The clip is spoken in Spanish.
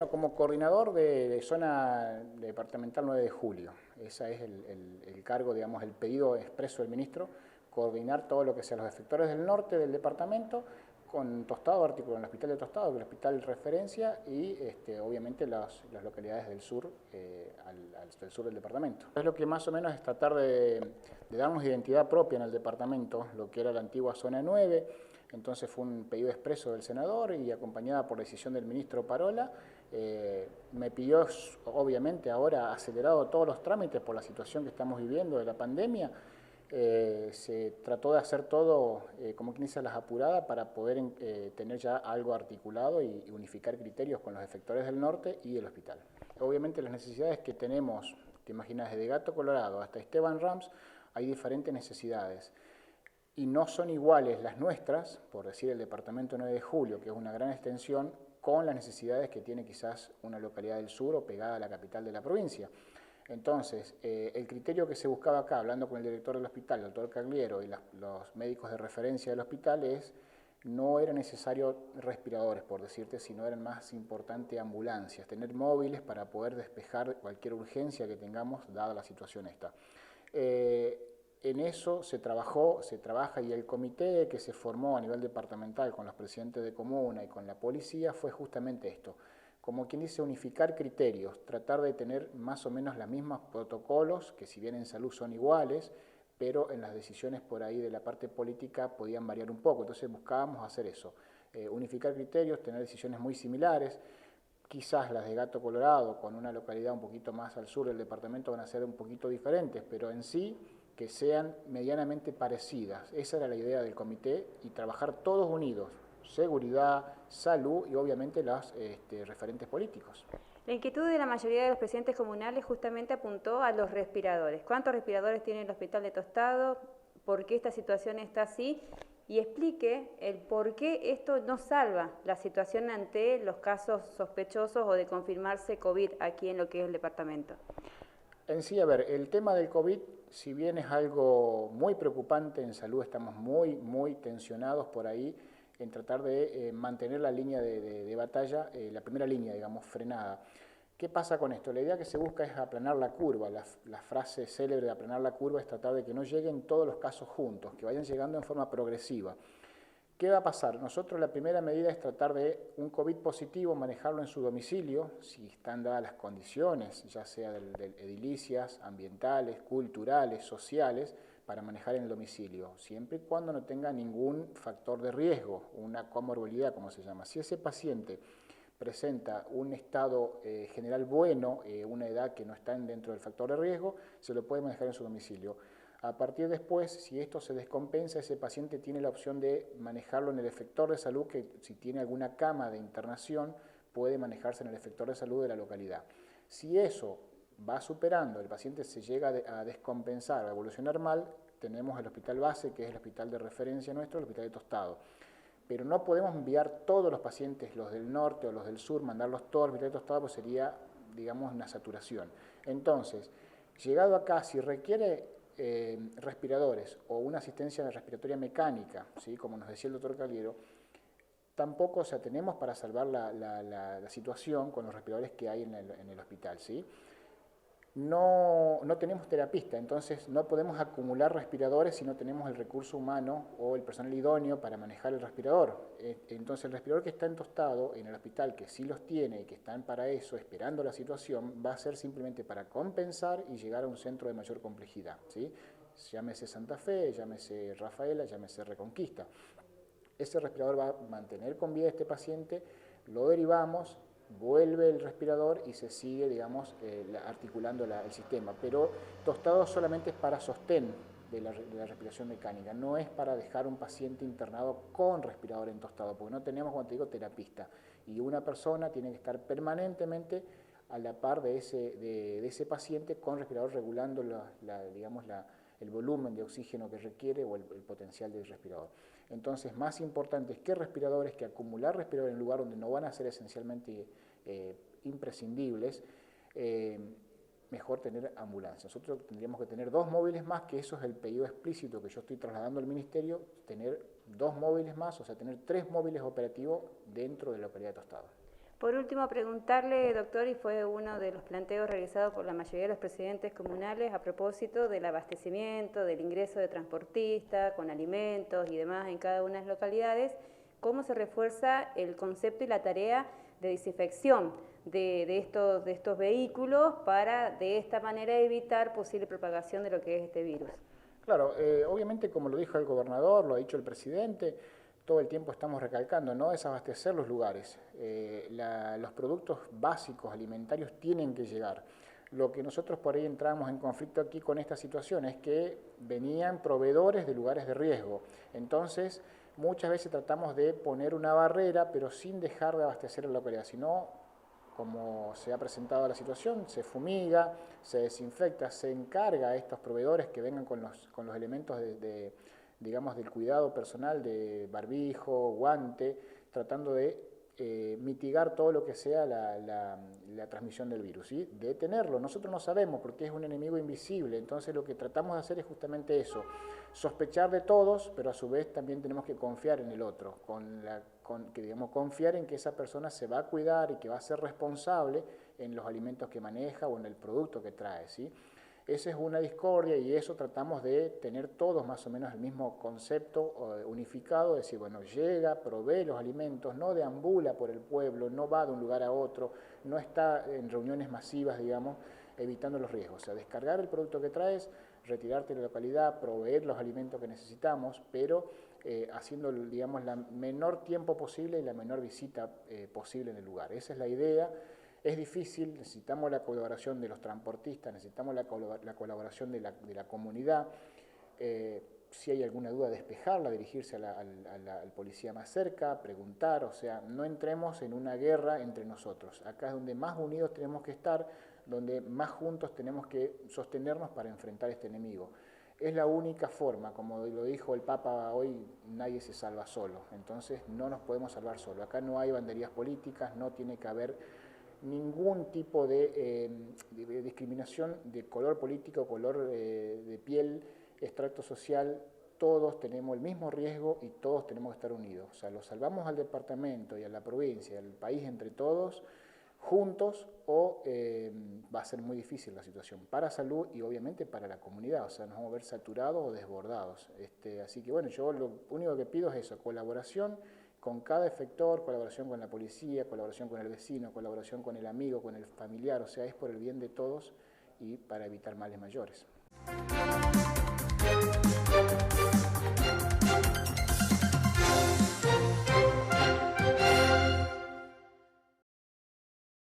Como coordinador de zona departamental 9 de julio, ese es el cargo, digamos, el pedido expreso del ministro, coordinar todo lo que sea los efectores del norte del departamento con Tostado, artículo en el hospital de Tostado, que es el hospital referencia, y obviamente las localidades del sur, del sur del departamento. Es lo que más o menos es tratar de darnos identidad propia en el departamento, lo que era la antigua zona 9, entonces fue un pedido expreso del senador y acompañada por decisión del ministro Parola. Me pidió, obviamente, ahora acelerado todos los trámites por la situación que estamos viviendo de la pandemia. Se trató de hacer todo, como quien dice, las apuradas para poder tener ya algo articulado y unificar criterios con los efectores del norte y el hospital. Obviamente las necesidades que tenemos, te imaginas, desde Gato Colorado hasta Esteban Rams, hay diferentes necesidades. Y no son iguales las nuestras, por decir el departamento 9 de julio, que es una gran extensión, con las necesidades que tiene quizás una localidad del sur o pegada a la capital de la provincia. Entonces, el criterio que se buscaba acá, hablando con el director del hospital, el doctor Cagliero, y los médicos de referencia del hospital, no era necesario respiradores, por decirte, sino eran más importante ambulancias, tener móviles para poder despejar cualquier urgencia que tengamos, dada la situación esta. En eso se trabaja, y el comité que se formó a nivel departamental con los presidentes de comuna y con la policía fue justamente esto. Como quien dice, unificar criterios, tratar de tener más o menos los mismos protocolos, que si bien en salud son iguales, pero en las decisiones por ahí de la parte política podían variar un poco. Entonces buscábamos hacer eso, unificar criterios, tener decisiones muy similares. Quizás las de Gato Colorado, con una localidad un poquito más al sur del departamento, van a ser un poquito diferentes, pero en sí que sean medianamente parecidas. Esa era la idea del comité, y trabajar todos unidos, seguridad, salud y obviamente los referentes políticos. La inquietud de la mayoría de los presidentes comunales justamente apuntó a los respiradores. ¿Cuántos respiradores tiene el hospital de Tostado? ¿Por qué esta situación está así? Y explique el por qué esto no salva la situación ante los casos sospechosos o de confirmarse COVID aquí en lo que es el departamento. En sí, a ver, el tema del COVID, si bien es algo muy preocupante en salud, estamos muy tensionados por ahí en tratar de mantener la línea de batalla, la primera línea, digamos, frenada. ¿Qué pasa con esto? La idea que se busca es aplanar la curva. La frase célebre de aplanar la curva es tratar de que no lleguen todos los casos juntos, que vayan llegando en forma progresiva. ¿Qué va a pasar? Nosotros la primera medida es tratar de un COVID positivo, manejarlo en su domicilio, si están dadas las condiciones, ya sea de edilicias, ambientales, culturales, sociales, para manejar en el domicilio, siempre y cuando no tenga ningún factor de riesgo, una comorbilidad, como se llama. Si ese paciente presenta un estado general bueno, una edad que no está dentro del factor de riesgo, se lo puede manejar en su domicilio. A partir después, si esto se descompensa, ese paciente tiene la opción de manejarlo en el efector de salud, que si tiene alguna cama de internación, puede manejarse en el efector de salud de la localidad. Si eso va superando, el paciente se llega a descompensar, a evolucionar mal, tenemos el hospital base, que es el hospital de referencia nuestro, el hospital de Tostado. Pero no podemos enviar todos los pacientes, los del norte o los del sur, mandarlos todos al hospital de Tostado, pues sería, digamos, una saturación. Entonces, llegado acá, si requiere respiradores o una asistencia respiratoria mecánica, ¿sí?, como nos decía el doctor Cagliero, tampoco, o sea, tenemos para salvar la situación con los respiradores que hay en el hospital, ¿sí? No tenemos terapista, entonces no podemos acumular respiradores si no tenemos el recurso humano o el personal idóneo para manejar el respirador. Entonces el respirador que está en Tostado, en el hospital, que sí los tiene y que están para eso, esperando la situación, va a ser simplemente para compensar y llegar a un centro de mayor complejidad, ¿sí? Llámese Santa Fe, llámese Rafaela, llámese Reconquista. Ese respirador va a mantener con vida a este paciente, lo derivamos, vuelve el respirador y se sigue, digamos, articulando el sistema. Pero Tostado solamente es para sostén de la respiración mecánica, no es para dejar un paciente internado con respirador en Tostado, porque no tenemos, como te digo, terapista. Y una persona tiene que estar permanentemente a la par de ese paciente con respirador, regulando el volumen de oxígeno que requiere o el potencial del respirador. Entonces, más importante es que respiradores, que acumular respiradores en un lugar donde no van a ser esencialmente imprescindibles, mejor tener ambulancia. Nosotros tendríamos que tener 2 móviles más, que eso es el pedido explícito que yo estoy trasladando al ministerio, tener 2 móviles más, o sea, tener 3 móviles operativos dentro de la localidad de Tostado. Por último, preguntarle, doctor, y fue uno de los planteos realizados por la mayoría de los presidentes comunales a propósito del abastecimiento, del ingreso de transportistas con alimentos y demás en cada una de las localidades, cómo se refuerza el concepto y la tarea de desinfección de estos vehículos para de esta manera evitar posible propagación de lo que es este virus. Claro, obviamente como lo dijo el gobernador, lo ha dicho el presidente, todo el tiempo estamos recalcando, no es abastecer los lugares. Los productos básicos alimentarios tienen que llegar. Lo que nosotros por ahí entramos en conflicto aquí con esta situación es que venían proveedores de lugares de riesgo. Entonces, muchas veces tratamos de poner una barrera, pero sin dejar de abastecer la localidad, sino, como se ha presentado la situación, se fumiga, se desinfecta, se encarga a estos proveedores que vengan con los elementos digamos, del cuidado personal, de barbijo, guante, tratando de mitigar todo lo que sea la transmisión del virus, ¿sí? Detenerlo. Nosotros no sabemos porque es un enemigo invisible, entonces lo que tratamos de hacer es justamente eso, sospechar de todos, pero a su vez también tenemos que confiar en el otro, confiar en que esa persona se va a cuidar y que va a ser responsable en los alimentos que maneja o en el producto que trae, ¿sí? Esa es una discordia y eso tratamos de tener todos más o menos el mismo concepto unificado, decir, bueno, llega, provee los alimentos, no deambula por el pueblo, no va de un lugar a otro, no está en reuniones masivas, digamos, evitando los riesgos. O sea, descargar el producto que traes, retirarte de la localidad, proveer los alimentos que necesitamos, pero haciendo, digamos, la menor tiempo posible y la menor visita posible en el lugar. Esa es la idea. Es difícil, necesitamos la colaboración de los transportistas, necesitamos la colaboración de la comunidad. Si hay alguna duda, despejarla, dirigirse al policía más cerca, preguntar, o sea, no entremos en una guerra entre nosotros. Acá es donde más unidos tenemos que estar, donde más juntos tenemos que sostenernos para enfrentar este enemigo. Es la única forma, como lo dijo el Papa hoy, nadie se salva solo, entonces no nos podemos salvar solo. Acá no hay banderías políticas, no tiene que haber ningún tipo de discriminación de color político, color de piel, extracto social. Todos tenemos el mismo riesgo y todos tenemos que estar unidos. O sea, lo salvamos al departamento y a la provincia, al país entre todos, juntos, o va a ser muy difícil la situación para salud y obviamente para la comunidad. O sea, nos vamos a ver saturados o desbordados. Así que bueno, yo lo único que pido es eso, colaboración con cada efector, colaboración con la policía, colaboración con el vecino, colaboración con el amigo, con el familiar, o sea, es por el bien de todos y para evitar males mayores.